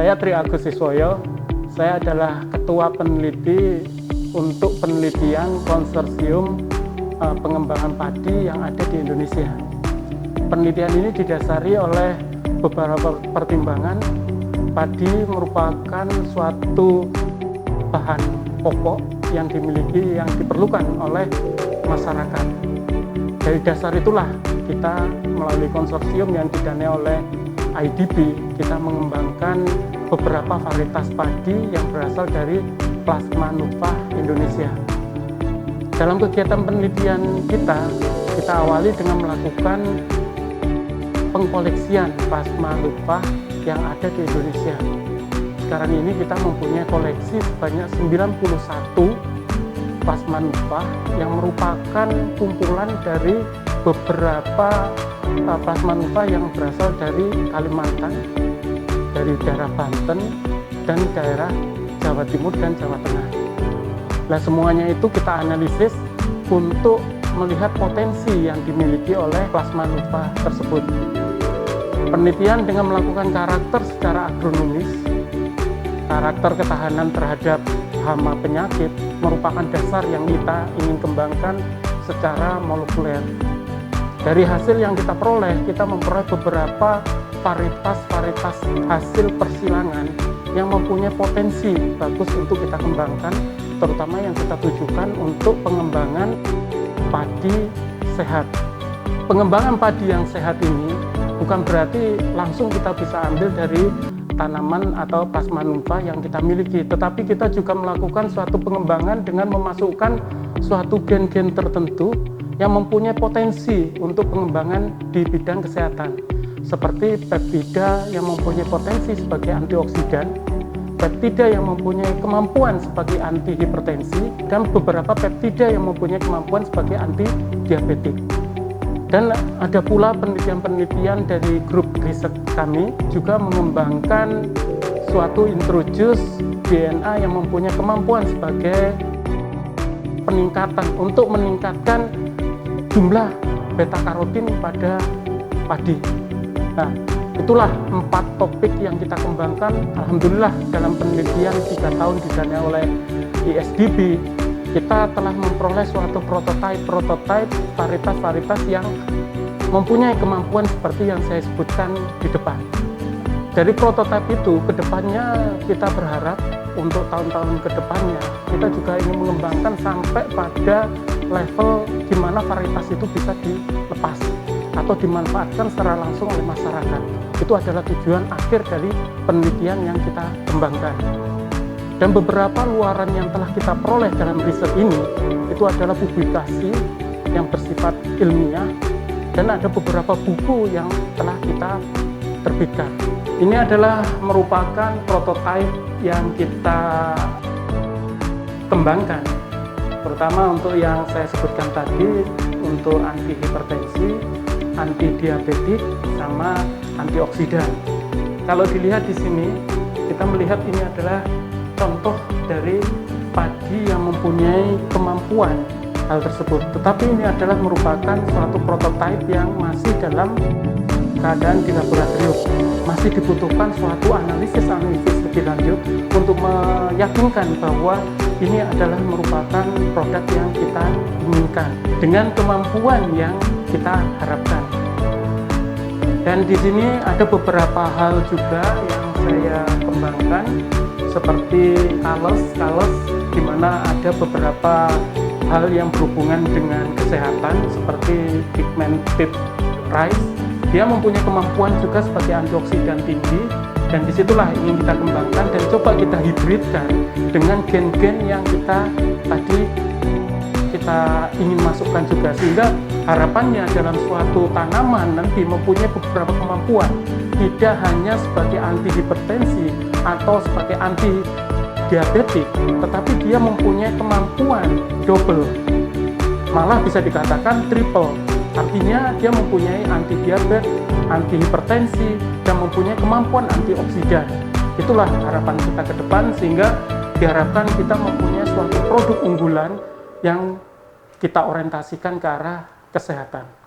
Saya Tri Agus Siswoyo, saya adalah Ketua Peneliti untuk penelitian konsorsium pengembangan padi yang ada di Indonesia. Penelitian ini didasari oleh beberapa pertimbangan. Padi merupakan suatu bahan pokok yang dimiliki, yang diperlukan oleh masyarakat. Dari dasar itulah kita melalui konsorsium yang didanai oleh IDB, kita mengembangkan beberapa varietas padi yang berasal dari plasma nutfah Indonesia. Dalam kegiatan penelitian kita awali dengan melakukan pengkoleksian plasma nutfah yang ada di Indonesia. Sekarang ini kita mempunyai koleksi sebanyak 91 plasma nutfah yang merupakan kumpulan dari beberapa plasma nutfah yang berasal dari Kalimantan, dari daerah Banten, dan daerah Jawa Timur dan Jawa Tengah. Nah, semuanya itu kita analisis untuk melihat potensi yang dimiliki oleh plasma nutfah tersebut. Penelitian dengan melakukan karakter secara agronomis, karakter ketahanan terhadap hama penyakit merupakan dasar yang kita ingin kembangkan secara molekuler. Dari hasil yang kita peroleh, kita memperoleh beberapa varietas hasil persilangan yang mempunyai potensi bagus untuk kita kembangkan, terutama yang kita tujukan untuk pengembangan padi sehat. Pengembangan padi yang sehat ini bukan berarti langsung kita bisa ambil dari tanaman atau plasma nutfah yang kita miliki, tetapi kita juga melakukan suatu pengembangan dengan memasukkan suatu gen-gen tertentu yang mempunyai potensi untuk pengembangan di bidang kesehatan, seperti peptida yang mempunyai potensi sebagai antioksidan, peptida yang mempunyai kemampuan sebagai anti hipertensi, dan beberapa peptida yang mempunyai kemampuan sebagai anti diabetik. Dan ada pula penelitian-penelitian dari grup riset kami juga mengembangkan suatu introduce DNA yang mempunyai kemampuan sebagai peningkatan untuk meningkatkan jumlah beta karotin pada padi. Nah, itulah 4 topik yang kita kembangkan. Alhamdulillah dalam penelitian 3 tahun didanai oleh ISDB, kita telah memperoleh suatu prototipe varietas yang mempunyai kemampuan seperti yang saya sebutkan di depan. Dari prototipe itu, kedepannya kita berharap untuk tahun-tahun kedepannya kita juga ingin mengembangkan sampai pada level di mana varietas itu bisa dilepas atau dimanfaatkan secara langsung oleh masyarakat. Itu adalah tujuan akhir dari penelitian yang kita kembangkan. Dan beberapa luaran yang telah kita peroleh dalam riset ini itu adalah publikasi yang bersifat ilmiah, dan ada beberapa buku yang telah kita terbitkan. Ini adalah merupakan prototipe yang kita kembangkan, terutama untuk yang saya sebutkan tadi, untuk anti hipertensi, anti diabetik, sama antioksidan. Kalau dilihat di sini, kita melihat ini adalah contoh dari padi yang mempunyai kemampuan hal tersebut. Tetapi ini adalah merupakan suatu prototipe yang masih dalam keadaan di laboratorium. Masih dibutuhkan suatu analisis lebih lanjut untuk meyakinkan bahwa ini adalah merupakan produk yang kita inginkan dengan kemampuan yang kita harapkan. Dan di sini ada beberapa hal juga yang saya kembangkan, seperti kales, di mana ada beberapa hal yang berhubungan dengan kesehatan, seperti pigmented rice. Dia mempunyai kemampuan juga sebagai antioksidan tinggi, dan disitulah ingin kita kembangkan dan coba kita hibridkan dengan gen-gen yang kita ingin masukkan juga, sehingga harapannya dalam suatu tanaman nanti mempunyai beberapa kemampuan, tidak hanya sebagai anti hipertensi atau sebagai anti diabetik, tetapi dia mempunyai kemampuan double, malah bisa dikatakan triple. Artinya dia mempunyai anti diabetes, anti hipertensi, dan mempunyai kemampuan antioksidan. Itulah harapan kita ke depan, sehingga diharapkan kita mempunyai suatu produk unggulan yang kita orientasikan ke arah kesehatan.